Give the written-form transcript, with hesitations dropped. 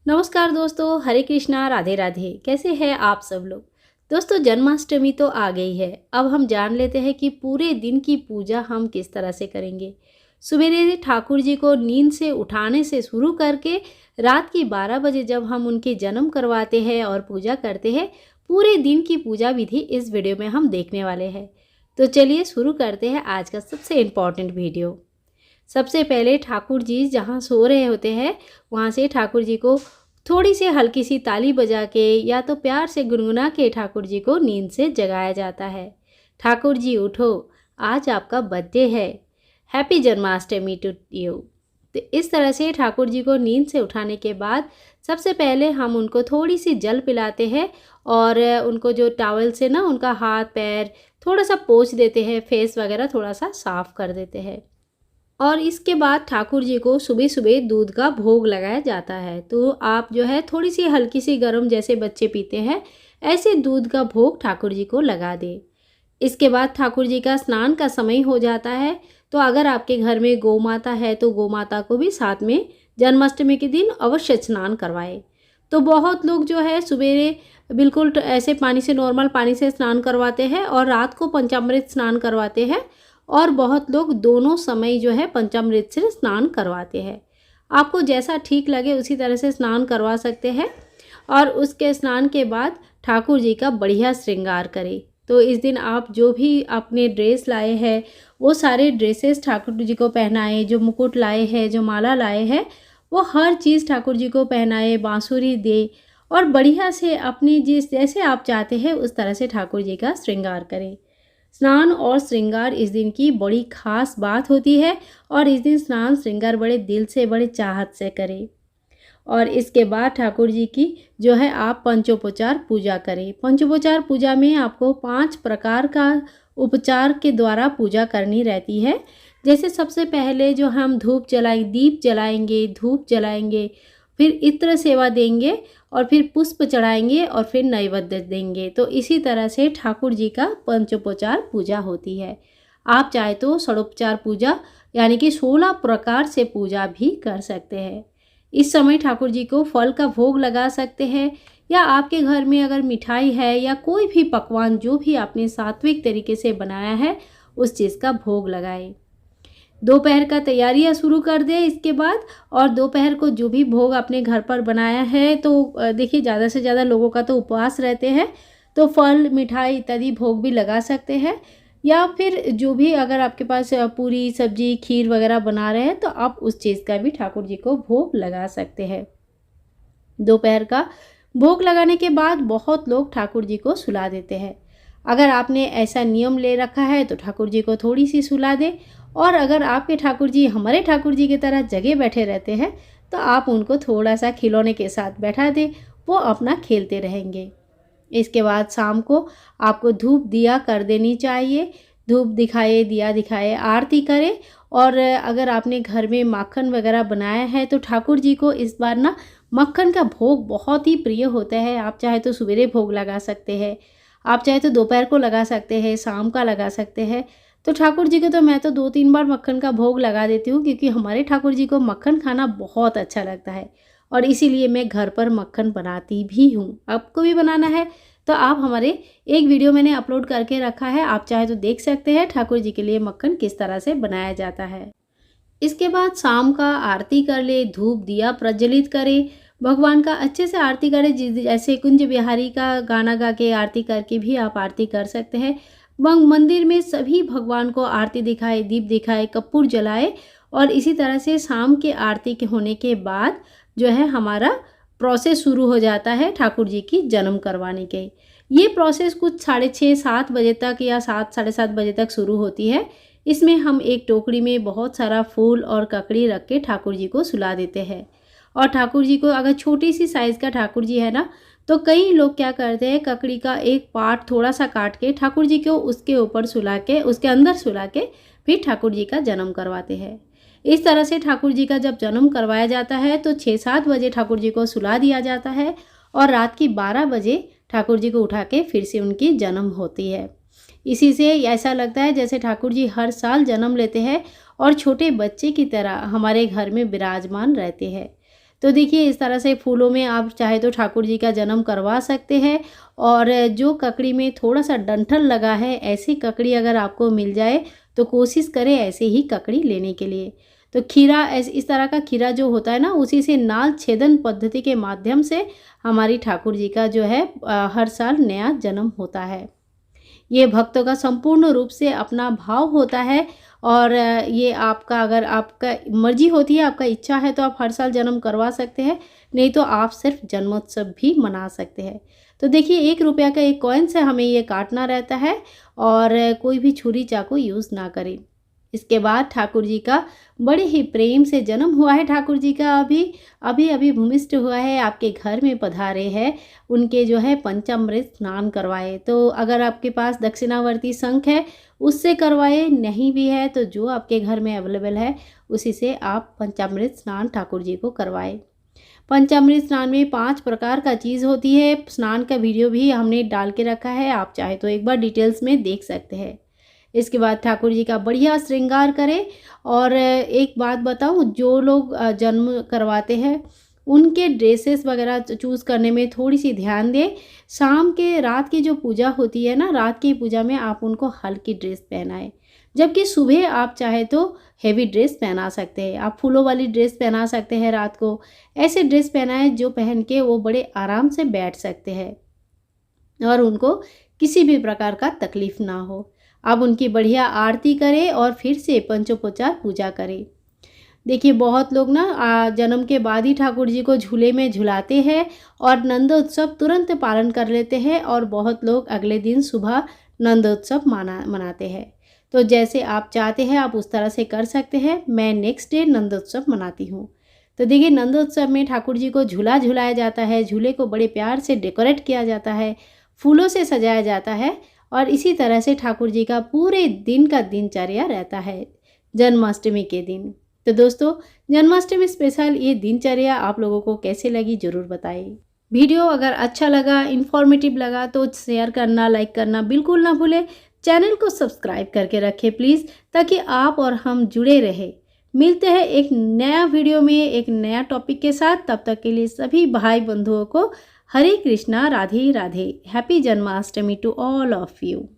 नमस्कार दोस्तों, हरे कृष्णा, राधे राधे। कैसे हैं आप सब लोग। दोस्तों, जन्माष्टमी तो आ गई है। अब हम जान लेते हैं कि पूरे दिन की पूजा हम किस तरह से करेंगे। सवेरे ठाकुर जी को नींद से उठाने से शुरू करके रात की 12 बजे जब हम उनके जन्म करवाते हैं और पूजा करते हैं, पूरे दिन की पूजा विधि इस वीडियो में हम देखने वाले हैं। तो चलिए शुरू करते हैं आज का सबसे इम्पॉर्टेंट वीडियो। सबसे पहले ठाकुर जी जहाँ सो रहे होते हैं, वहाँ से ठाकुर जी को थोड़ी सी हल्की सी ताली बजा के या तो प्यार से गुनगुना के ठाकुर जी को नींद से जगाया जाता है। ठाकुर जी उठो, आज आपका बर्थडे है, हैप्पी जन्माष्टमी टू यू। तो इस तरह से ठाकुर जी को नींद से उठाने के बाद सबसे पहले हम उनको थोड़ी सी जल पिलाते हैं और उनको जो टॉवल से ना उनका हाथ पैर थोड़ा सा पोंछ देते हैं, फेस वगैरह थोड़ा सा साफ़ कर देते हैं। और इसके बाद ठाकुर जी को सुबह सुबह दूध का भोग लगाया जाता है। तो आप जो है थोड़ी सी हल्की सी गर्म, जैसे बच्चे पीते हैं ऐसे दूध का भोग ठाकुर जी को लगा दें। इसके बाद ठाकुर जी का स्नान का समय हो जाता है। तो अगर आपके घर में गौ माता है तो गौ माता को भी साथ में जन्माष्टमी के दिन अवश्य स्नान करवाएं। तो बहुत लोग जो है सवेरे बिल्कुल ऐसे पानी से, नॉर्मल पानी से स्नान करवाते हैं और रात को पंचामृत स्नान करवाते हैं, और बहुत लोग दोनों समय जो है पंचामृत से स्नान करवाते हैं। आपको जैसा ठीक लगे उसी तरह से स्नान करवा सकते हैं। और उसके स्नान के बाद ठाकुर जी का बढ़िया श्रृंगार करें। तो इस दिन आप जो भी अपने ड्रेस लाए हैं वो सारे ड्रेसेस ठाकुर जी को पहनाएं। जो मुकुट लाए हैं, जो माला लाए हैं, वो हर चीज़ ठाकुर जी को पहनाएं, बांसुरी दे और बढ़िया से अपनी जिस जैसे आप चाहते हैं उस तरह से ठाकुर जी का श्रृंगार करें। स्नान और श्रृंगार इस दिन की बड़ी खास बात होती है और इस दिन स्नान श्रृंगार बड़े दिल से, बड़े चाहत से करें। और इसके बाद ठाकुर जी की जो है आप पंचोपचार पूजा करें। पंचोपचार पूजा में आपको 5 प्रकार का उपचार के द्वारा पूजा करनी रहती है। जैसे सबसे पहले जो हम दीप जलाएंगे, धूप जलाएंगे, फिर इत्र सेवा देंगे और फिर पुष्प चढ़ाएंगे और फिर नैवेद्य देंगे। तो इसी तरह से ठाकुर जी का पंचोपचार पूजा होती है। आप चाहे तो षोडोपचार पूजा यानी कि 16 प्रकार से पूजा भी कर सकते हैं। इस समय ठाकुर जी को फल का भोग लगा सकते हैं, या आपके घर में अगर मिठाई है या कोई भी पकवान जो भी आपने सात्विक तरीके से बनाया है उस चीज़ का भोग लगाएं। दोपहर का तैयारियां शुरू कर दें इसके बाद। और दोपहर को जो भी भोग अपने घर पर बनाया है, तो देखिए ज़्यादा से ज़्यादा लोगों का तो उपवास रहते हैं, तो फल मिठाई इत्यादि भोग भी लगा सकते हैं। या फिर जो भी अगर आपके पास पूरी सब्जी खीर वगैरह बना रहे हैं तो आप उस चीज़ का भी ठाकुर जी को भोग लगा सकते हैं। दोपहर का भोग लगाने के बाद बहुत लोग ठाकुर जी को सुला देते हैं। अगर आपने ऐसा नियम ले रखा है तो ठाकुर जी को थोड़ी सी सुला दें। और अगर आपके ठाकुर जी हमारे ठाकुर जी की तरह जगह बैठे रहते हैं तो आप उनको थोड़ा सा खिलौने के साथ बैठा दें, वो अपना खेलते रहेंगे। इसके बाद शाम को आपको धूप दिया कर देनी चाहिए। धूप दिखाए, दिया दिखाए, आरती करें। और अगर आपने घर में माखन वगैरह बनाया है तो ठाकुर जी को इस बार ना मक्खन का भोग बहुत ही प्रिय होता है। आप चाहे तो सवेरे भोग लगा सकते हैं, आप चाहे तो दोपहर को लगा सकते हैं, शाम का लगा सकते हैं। तो ठाकुर जी को तो मैं तो 2-3 बार मक्खन का भोग लगा देती हूँ, क्योंकि हमारे ठाकुर जी को मक्खन खाना बहुत अच्छा लगता है और इसीलिए मैं घर पर मक्खन बनाती भी हूँ। आपको भी बनाना है तो आप हमारे एक वीडियो मैंने अपलोड करके रखा है, आप चाहे तो देख सकते हैं ठाकुर जी के लिए मक्खन किस तरह से बनाया जाता है। इसके बाद शाम का आरती कर ले, धूप दिया प्रज्वलित करें, भगवान का अच्छे से आरती करें। जैसे कुंज बिहारी का गाना गा के आरती करके भी आप आरती कर सकते हैं। मंदिर में सभी भगवान को आरती दिखाए, दीप दिखाए, कपूर जलाए। और इसी तरह से शाम के आरती के होने के बाद जो है हमारा प्रोसेस शुरू हो जाता है ठाकुर जी की जन्म करवाने के। ये प्रोसेस कुछ 6:30-7 बजे तक या 7 साढ़े 7 बजे तक शुरू होती है। इसमें हम एक टोकरी में बहुत सारा फूल और ककड़ी रख के ठाकुर जी को सुला देते हैं। और ठाकुर जी को अगर छोटी सी साइज़ का ठाकुर जी है ना, तो कई लोग क्या करते हैं, ककड़ी का एक पार्ट थोड़ा सा काट के ठाकुर जी को उसके ऊपर सुला के, उसके अंदर सुला के फिर ठाकुर जी का जन्म करवाते हैं। इस तरह से ठाकुर जी का जब जन्म करवाया जाता है तो 6-7 बजे ठाकुर जी को सुला दिया जाता है और रात की 12 बजे ठाकुर जी को उठा के फिर से उनकी जन्म होती है। इसी से ऐसा लगता है जैसे ठाकुर जी हर साल जन्म लेते हैं और छोटे बच्चे की तरह हमारे घर में विराजमान रहते हैं। तो देखिए इस तरह से फूलों में आप चाहे तो ठाकुर जी का जन्म करवा सकते हैं। और जो ककड़ी में थोड़ा सा डंठल लगा है, ऐसी ककड़ी अगर आपको मिल जाए तो कोशिश करें ऐसे ही ककड़ी लेने के लिए। तो खीरा इस तरह का खीरा जो होता है ना, उसी से नाल छेदन पद्धति के माध्यम से हमारी ठाकुर जी का जो है हर साल नया जन्म होता है। ये भक्तों का संपूर्ण रूप से अपना भाव होता है। और ये आपका, अगर आपका मर्जी होती है, आपका इच्छा है तो आप हर साल जन्म करवा सकते हैं, नहीं तो आप सिर्फ जन्मोत्सव भी मना सकते हैं। तो देखिए 1 रुपया का एक कॉइन से हमें ये काटना रहता है और कोई भी छुरी चाकू यूज़ ना करें। इसके बाद ठाकुर जी का बड़े ही प्रेम से जन्म हुआ है। ठाकुर जी का अभी अभी भूमिष्ठ हुआ है, आपके घर में पधारे हैं, उनके जो है पंचामृत स्नान करवाए। तो अगर आपके पास दक्षिणावर्ती शंख है उससे करवाए, नहीं भी है तो जो आपके घर में अवेलेबल है उसी से आप पंचामृत स्नान ठाकुर जी को करवाए। पंचामृत स्नान में 5 प्रकार का चीज़ होती है। स्नान का वीडियो भी हमने डाल के रखा है, आप चाहे तो एक बार डिटेल्स में देख सकते हैं। इसके बाद ठाकुर जी का बढ़िया श्रृंगार करें। और एक बात बताऊं, जो लोग जन्म करवाते हैं उनके ड्रेसेस वगैरह चूज़ करने में थोड़ी सी ध्यान दें। रात की जो पूजा होती है ना, रात की पूजा में आप उनको हल्की ड्रेस पहनाएं, जबकि सुबह आप चाहे तो हेवी ड्रेस पहना सकते हैं। आप फूलों वाली ड्रेस पहना सकते हैं रात को। ऐसे ड्रेस पहनाएं जो पहन के वो बड़े आराम से बैठ सकते हैं और उनको किसी भी प्रकार का तकलीफ ना हो। अब उनकी बढ़िया आरती करें और फिर से पंचोपचार पूजा करें। देखिए बहुत लोग ना जन्म के बाद ही ठाकुर जी को झूले में झुलाते हैं और नंदोत्सव तुरंत पालन कर लेते हैं, और बहुत लोग अगले दिन सुबह नंदोत्सव मनाते हैं। तो जैसे आप चाहते हैं आप उस तरह से कर सकते हैं। मैं नेक्स्ट डे नंदोत्सव मनाती हूँ। तो देखिए नंदोत्सव में ठाकुर जी को झूला झुलाया जाता है, झूले को बड़े प्यार से डेकोरेट किया जाता है, फूलों से सजाया जाता है, और इसी तरह से ठाकुर जी का पूरे दिन का दिनचर्या रहता है जन्माष्टमी के दिन। तो दोस्तों जन्माष्टमी स्पेशल ये दिनचर्या आप लोगों को कैसे लगी ज़रूर बताइए। वीडियो अगर अच्छा लगा, इन्फॉर्मेटिव लगा तो शेयर करना, लाइक करना बिल्कुल ना भूलें। चैनल को सब्सक्राइब करके रखें प्लीज़, ताकि आप और हम जुड़े रहें। मिलते हैं एक नया वीडियो में एक नया टॉपिक के साथ। तब तक के लिए सभी भाई बंधुओं को Hare Krishna, Radhe Radhe. Happy Janmashtami to all of you.